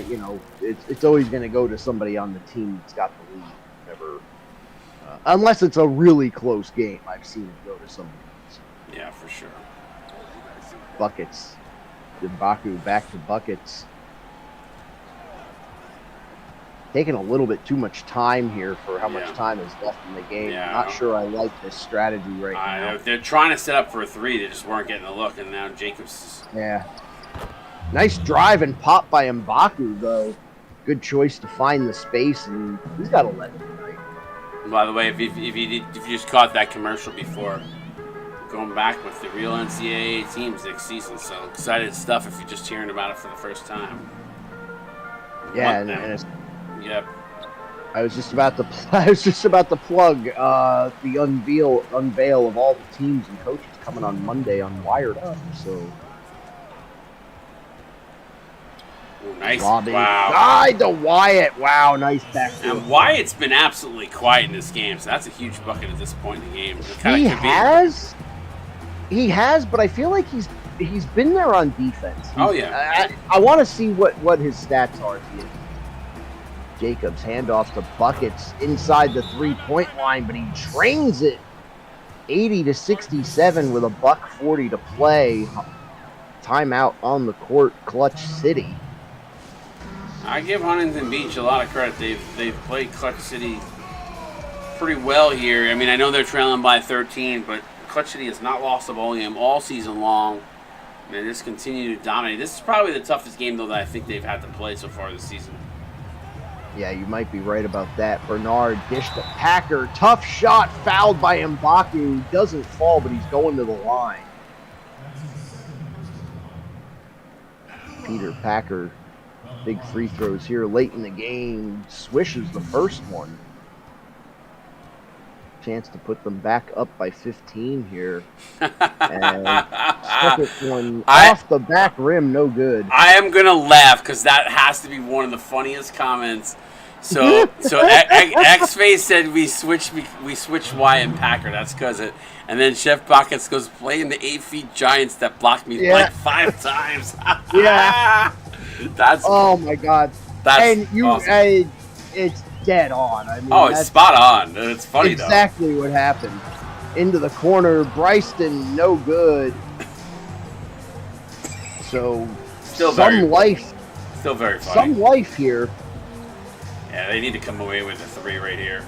you know, it's always going to go to somebody on the team that's got the lead. Never, unless it's a really close game, I've seen it go to somebody else. Yeah, for sure. Buckets. M'Baku back to buckets. Taking a little bit too much time here for how much time is left in the game. Yeah, I'm not sure I like this strategy right now. They're trying to set up for a 3. They just weren't getting a look, and now Jacobs. Yeah. Nice drive and pop by M'Baku, though. Good choice to find the space, and he's got 11 tonight. By the way, if you just caught that commercial before, going back with the real NCAA teams next season. So excited stuff if you're just hearing about it for the first time. Yeah, Yep. I was just about to plug the unveil of all the teams and coaches coming on Monday on Wired Up. So. Ooh, nice. Robbie Wow. died to Wyatt. Wow, nice back. And Wyatt's been absolutely quiet in this game, so that's a huge bucket at this point in the game. He has, but I feel like he's been there on defense. I want to see what his stats are at the end. Jacobs handoff to Buckets inside the 3-point line, but he trains it 80-67 with $1:40 to play. Timeout on the court, Clutch City. I give Huntington Beach a lot of credit. They've played Clutch City pretty well here. I mean, I know they're trailing by 13, but Clutch City has not lost a ball game all season long. And they just continue to dominate. This is probably the toughest game, though, that I think they've had to play so far this season. Yeah, you might be right about that. Bernard dished to Packer. Tough shot, fouled by M'Baku. Doesn't fall, but he's going to the line. Peter Packer, big free throws here late in the game. Swishes the first one. Chance to put them back up by 15 here. And second one off the back rim, no good. I am going to laugh because that has to be one of the funniest comments. So X-Face said we switched Wyatt and Packer. That's because it. And then Chef Buckets goes, playing the 8-feet Giants that blocked me like 5 times. Yeah. That's oh my God. That's awesome. It's dead on. I mean, it's spot on. It's funny exactly what happened. Into the corner, Bryston, no good. So still some life. Still very funny. Some life here. Yeah, they need to come away with a 3 right here.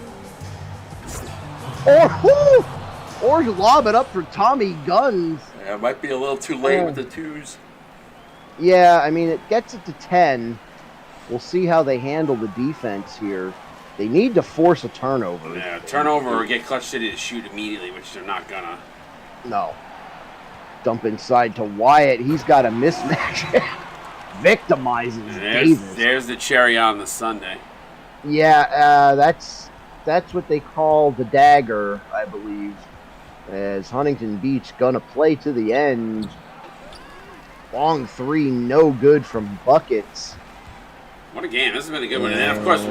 Or lob it up for Tommy Guns. Yeah, it might be a little too late with the 2s. Yeah, I mean, it gets it to 10. We'll see how they handle the defense here. They need to force a turnover. Yeah, turnover or get Clutch City to shoot immediately, which they're not gonna. No. Dump inside to Wyatt. He's got a mismatch. Victimizes Davis. There's the cherry on the sundae. Yeah, that's what they call the dagger, I believe. As Huntington Beach gonna play to the end. Long 3, no good from Buckets. What a game! This has been a good one, and of course,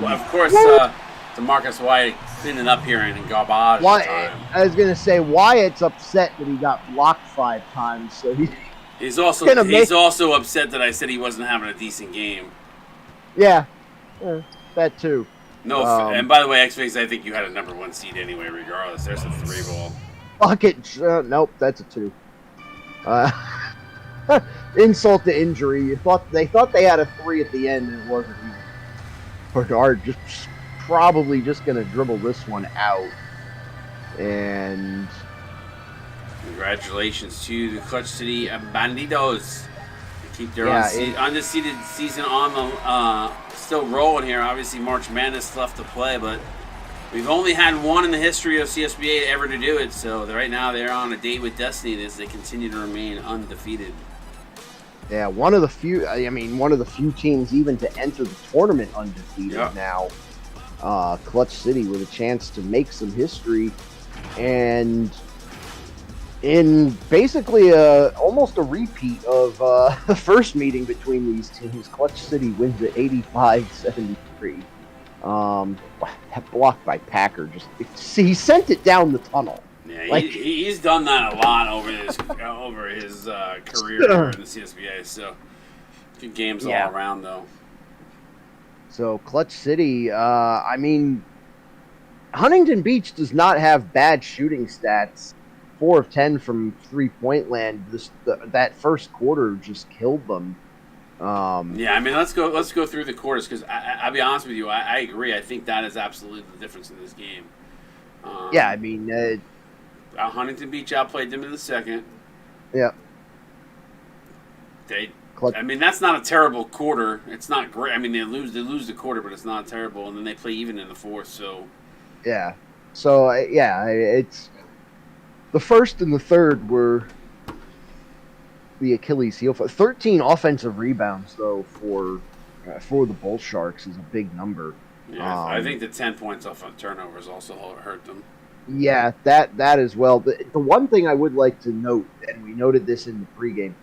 DeMarcus Wyatt cleaning up here in garbage time. I was gonna say Wyatt's upset that he got blocked 5 times, so he's also upset that I said he wasn't having a decent game. Yeah, that too. No, and by the way, X-Face, I think you had a number 1 seed anyway. Regardless, there's a 3 ball. Bucket, nope, that's a 2. Insult to injury. They thought they had a 3 at the end, and it wasn't even. Bernard probably just going to dribble this one out. And congratulations to the Clutch City Bandidos. They keep their undefeated season on the still rolling here. Obviously, March Madness left to play, but we've only had one in the history of CSBA ever to do it. So right now they're on a date with destiny as they continue to remain undefeated. Yeah, one of the few teams even to enter the tournament undefeated now. Clutch City with a chance to make some history, and in basically almost a repeat of the first meeting between these teams, Clutch City wins at 85-73. Blocked by Packer. He sent it down the tunnel. Yeah, he's done that a lot over his career here in the CSBA. So good games all around, though. So Clutch City, Huntington Beach does not have bad shooting stats. 4 of 10 from 3-point land. That first quarter just killed them. Let's go through the quarters because I'll be honest with you, I agree. I think that is absolutely the difference in this game. Huntington Beach outplayed them in the second. Yeah. That's not a terrible quarter. It's not great. I mean, they lose the quarter, but it's not terrible. And then they play even in the fourth. So. Yeah. So it's The first and the third were the Achilles heel. 13 offensive rebounds, though, for the Bull Sharks is a big number. Yeah, I think the 10 points off on turnovers also hurt them. Yeah, that as well. The one thing I would like to note, and we noted this in the pregame,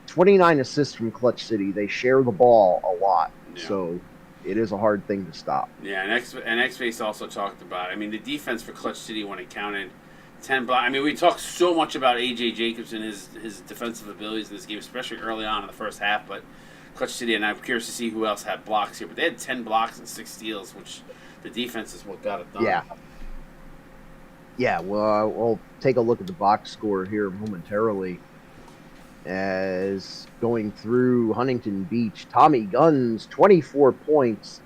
29 assists from Clutch City. They share the ball a lot, so it is a hard thing to stop. Yeah, and X-Base also talked about, I mean, the defense for Clutch City when it counted 10 blocks. I mean, we talked so much about A.J. Jacobs and his defensive abilities in this game, especially early on in the first half, but Clutch City, and I'm curious to see who else had blocks here, but they had 10 blocks and 6 steals, which the defense is what got it done. Yeah, well, we'll take a look at the box score here momentarily. As going through Huntington Beach, Tommy Guns, 24 points,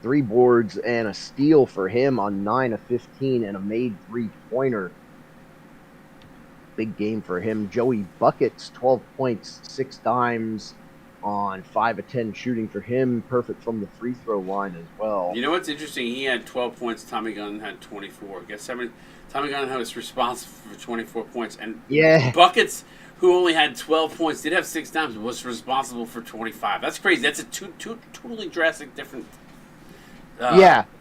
3 boards, and a steal for him on 9 of 15, and a made 3-pointer. Big game for him. Joey Buckets, 12 points, 6 dimes on 5 of 10 shooting for him. Perfect from the free throw line as well. You know what's interesting? He had 12 points. Tommy Gunn had 24. Tommy Gunn was responsible for 24 points. And Buckets, who only had 12 points, did have 6 dimes, was responsible for 25. That's crazy. That's a two totally drastic different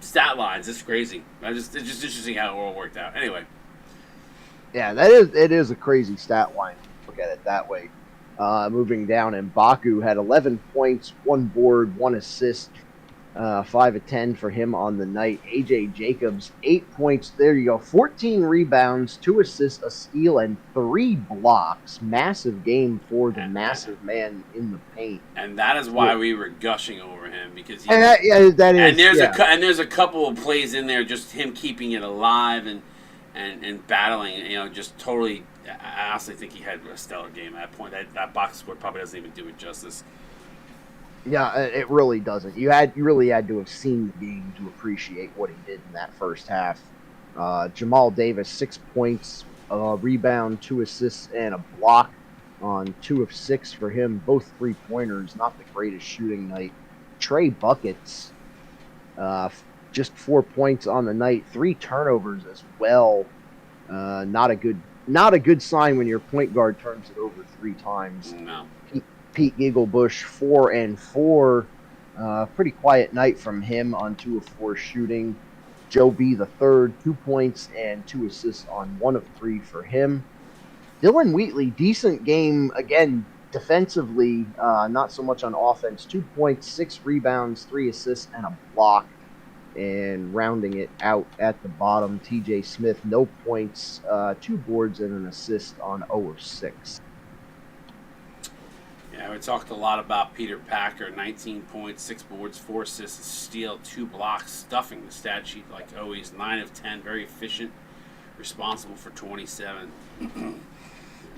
stat lines. It's crazy. It's just interesting how it all worked out. Anyway. Yeah, it is a crazy stat line. Look at it that way. Moving down, and Baku had 11 points, 1 board, 1 assist, 5 of 10 for him on the night. A.J. Jacobs, 8 points. There you go. 14 rebounds, 2 assists, a steal, and 3 blocks. Massive game for the massive man in the paint. And that is why we were gushing over him, because that is. And there's a couple of plays in there, just him keeping it alive and battling. Just totally. I honestly think he had a stellar game at that point. That box score probably doesn't even do it justice. Yeah, it really doesn't. You really had to have seen the game to appreciate what he did in that first half. Jamal Davis, 6 points, a rebound, 2 assists, and a block on 2 of 6 for him. Both 3-pointers, not the greatest shooting night. Trey Buckets, just 4 points on the night, 3 turnovers as well. Not a good sign when your point guard turns it over 3 times. No. Pete Gigglebush, 4 and 4. Pretty quiet night from him on 2 of 4 shooting. Joe B. the third, 2 points and 2 assists on 1 of 3 for him. Dylan Wheatley, decent game again defensively, not so much on offense. 2 points, 6 rebounds, 3 assists, and a block. And rounding it out at the bottom, TJ Smith, no points, 2 boards and an assist on 0 of 6. Yeah, we talked a lot about Peter Packer, 19 points, 6 boards, 4 assists, a steal, 2 blocks, stuffing the stat sheet like always, 9 of 10, very efficient, responsible for 27.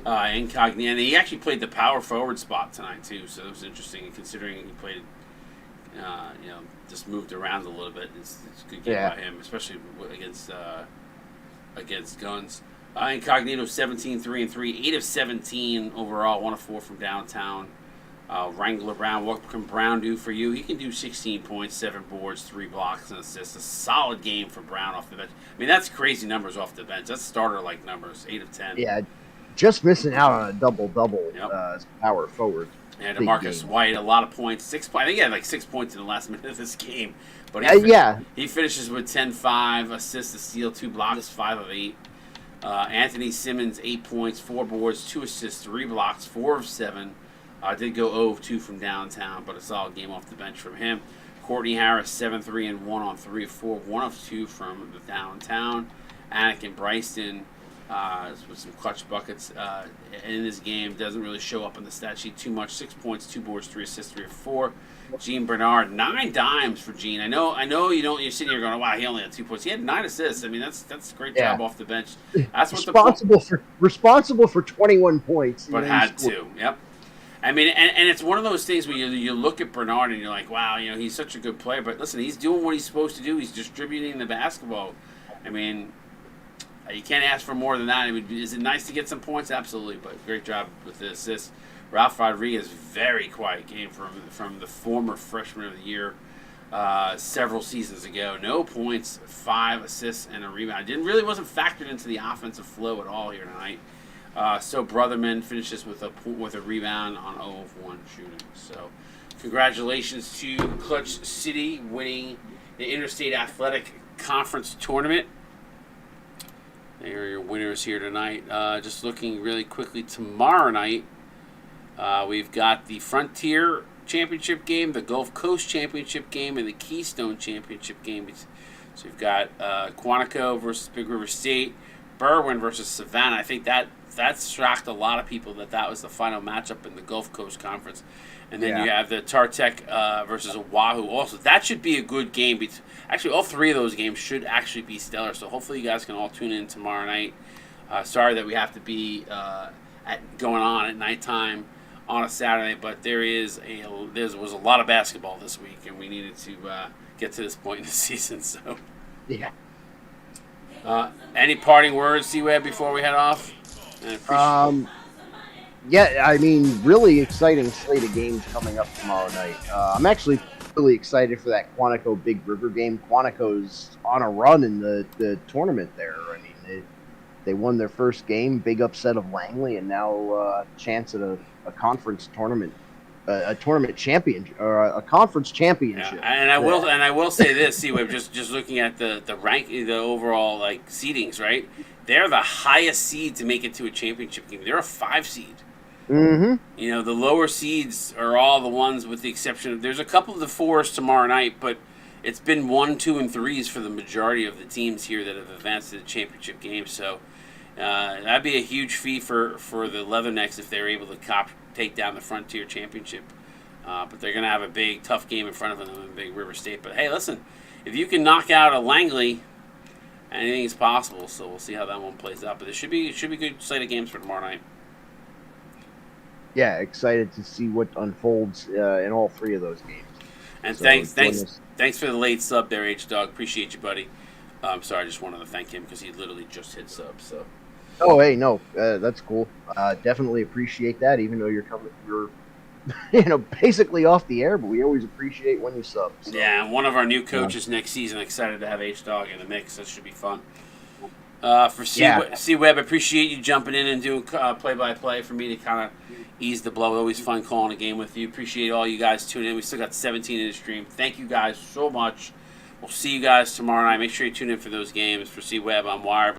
Incognito, and he actually played the power forward spot tonight too, so it was interesting considering he played. Just moved around a little bit. It's a good game by him, especially against Guns. Incognito 17, 3 and 3, 8 of 17 overall, 1 of 4 from downtown. Wrangler Brown, what can Brown do for you? He can do 16 points, 7 boards, 3 blocks, and assists. A solid game for Brown off the bench. I mean, that's crazy numbers off the bench. That's starter-like numbers, 8 of 10. Yeah, just missing out on a double-double as power forward. And Marcus White, a lot of points. 6 points. I think he had like 6 points in the last minute of this game. But he finishes with 10-5, assists, a steal, 2 blocks, 5 of 8. Anthony Simmons, 8 points, 4 boards, 2 assists, 3 blocks, 4 of 7. Did go 0 of 2 from downtown, but a solid game off the bench from him. Courtney Harris, 7-3 and 1 on 3 of 4, 1 of 2 from the downtown. Anakin Bryston, with some clutch buckets in this game, doesn't really show up in the stat sheet too much. 6 points, 2 boards, 3 assists, 3 of 4. Gene Bernard, 9 dimes for Gene. I know you don't. You're sitting here going, "Wow, he only had 2 points." He had 9 assists. I mean, that's a great job off the bench. That's what responsible for 21 points, but had 2. Yep. I mean, and it's one of those things where you look at Bernard and you're like, "Wow, he's such a good player." But listen, he's doing what he's supposed to do. He's distributing the basketball. I mean, you can't ask for more than that. Is it nice to get some points? Absolutely, but great job with the assist. Ralph Rodriguez, very quiet game from the former freshman of the year. several seasons ago. No points, 5 assists, and a rebound. Wasn't factored into the offensive flow at all here tonight. So Brotherman finishes with a rebound on 0 of 1 shooting. So congratulations to Clutch City winning the Interstate Athletic Conference Tournament. They are your winners here tonight. Just looking really quickly, tomorrow night we've got the Frontier Championship game, the Gulf Coast Championship game, and the Keystone Championship game. So we've got Quantico versus Big River State, Berwyn versus Savannah. I think that shocked a lot of people that was the final matchup in the Gulf Coast Conference. And then you have the Tartec versus Oahu also. That should be a good game. Actually, all 3 of those games should actually be stellar. So hopefully you guys can all tune in tomorrow night. Sorry that we have to be going on at nighttime on a Saturday, but there was a lot of basketball this week, and we needed to get to this point in the season. So, yeah. Any parting words, C-Web, before we head off? Yeah, I mean, really exciting slate of games coming up tomorrow night. I'm actually really excited for that Quantico Big River game. Quantico's on a run in the tournament there. I mean, they won their first game, big upset of Langley, and now chance at a conference tournament, a tournament champion, or a conference championship. Yeah, and I will say this, C-Web, just looking at the rank, the overall like seedings, right? They're the highest seed to make it to a championship game. They're a 5 seed. Mm-hmm. You know, the lower seeds are all the ones with the exception of, there's a couple of the 4s tomorrow night, but it's been 1, 2, and 3s for the majority of the teams here that have advanced to the championship game. So that'd be a huge feat for the Leathernecks if they're able to take down the Frontier Championship. But they're going to have a big, tough game in front of them in Big River State. But hey, listen, if you can knock out a Langley, anything is possible. So we'll see how that one plays out. But it should be a good slate of games for tomorrow night. Yeah, excited to see what unfolds in all 3 of those games. And thanks for the late sub there, H-Dog. Appreciate you, buddy. I'm sorry, I just wanted to thank him because he literally just hit sub. So. Oh, hey, no, that's cool. Definitely appreciate that. Even though you're basically off the air, but we always appreciate when you sub. So. Yeah, and one of our new coaches next season. Excited to have H-Dog in the mix. That should be fun. For C-Web, appreciate you jumping in and doing play-by-play for me to kind of ease the blow. Always fun calling a game with you. Appreciate all you guys tuning in. We still got 17 in the stream. Thank you guys so much. We'll see you guys tomorrow night. Make sure you tune in for those games. For C-Web, I'm Wire.